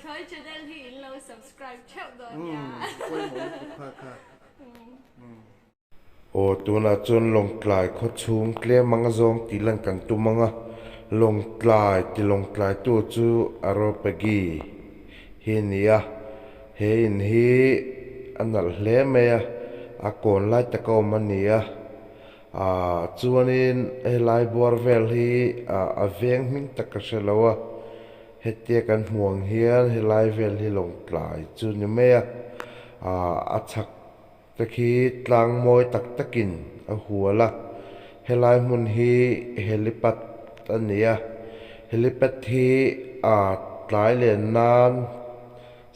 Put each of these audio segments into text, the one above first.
khơi cho nên thì lâu subscribe theo đó nha quay mong khá khá o tuna chun long tlai kho chung kle manga zong ti lan kan tu manga long tlai ti long tlai tu chu aro pagi hi nia he in hi anal hle me a kon lai ta ko mania a chuanin he lai bor vel hi a veng ming takaselawa hetia kan huang hian he lai vel hi long tlai chu ni me a chak ta khi tlang moi tak takin a huala helai mun hi helipad ania helipad hi a tlai le nan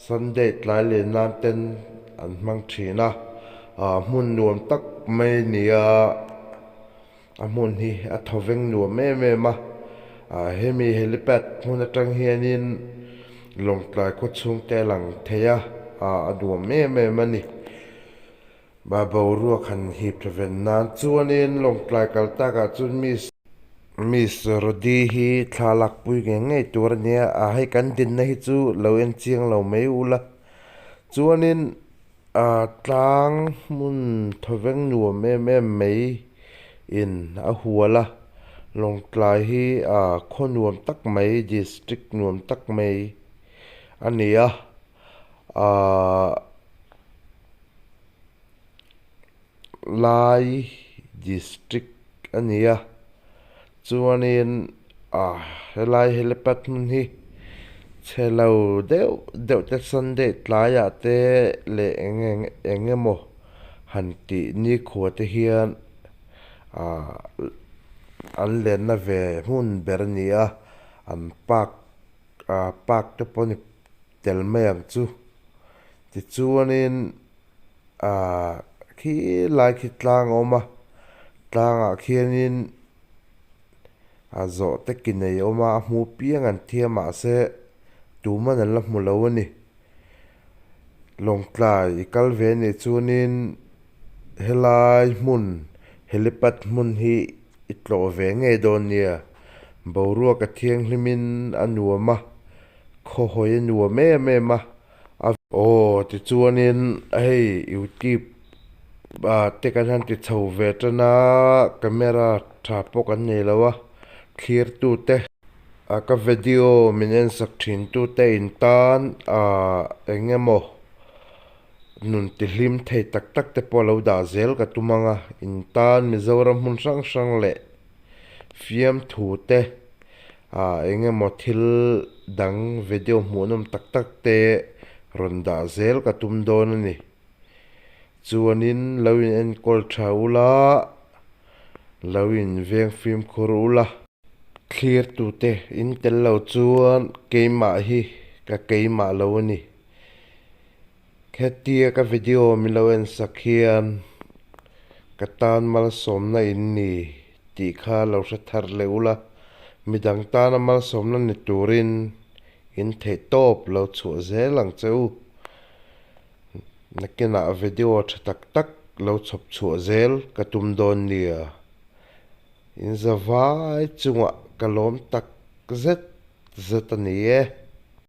sunday tlai le nan ten an mang thina mun nuam tak mai nia a mun hi a thoveng nuam me ma hemi helipad mun atang hianin long tlai ko chung te lang theya a nuam me mani ba boruak han hip travel nan chuanin long tlai kaltaka chun mis rodi hi thalak pui nge tur nia a hai kan din na hi chu lo en chiang lo mai ula chuanin tlang mun thoveng nuam me mai in a huala long tlai hi khonuam tak mai district nuam tak mai ania lai district ania chuanin helai helipat mun hi chelo deuh te sunday tlaya te le engemaw han ti ni khuwa te hian an len na ve hmun ber nia an park te pawh ni tel mai ang chu ti chuanin khi lai khi tlang oma tlangah khianin zo takin ei oma a hmu piang an thiamah se tuman an la hmu lo ani long tlai kal ve ni chuanin helai hmun helipad hmun hi i tlaw ve nge dawn nia boruak a thiang hlimin a nuama khawhawi a nuam me ma ti chuanin hei youtube te kan han ti chho ve tana camera tha pawh kan nei lowa clear tu te ka video min en sak thin tu te in tan engemaw nun ti hlim thei tak te pawh lo dah zel ka tumanga in tan mizoram hmun hrang le fiam thu te engemaw thil dang video hmuhnawm tak te rawn dah zel ka tum dawn ani chuanin lo in encall tha ula lo in veng film khur ula clear tu te in tel lo chuan keimah hi ka keimah lo ani khetia ka video mi lo en sak hian ka tan mal somna in ni ti kha lo hra thar le ula midang tan mal somna ni turin in thei top lo chu zelang cheu nakina video tha tak lo chhop chhuah zel ka tum dawn nia in zawai chungah kalawm tak zet ani e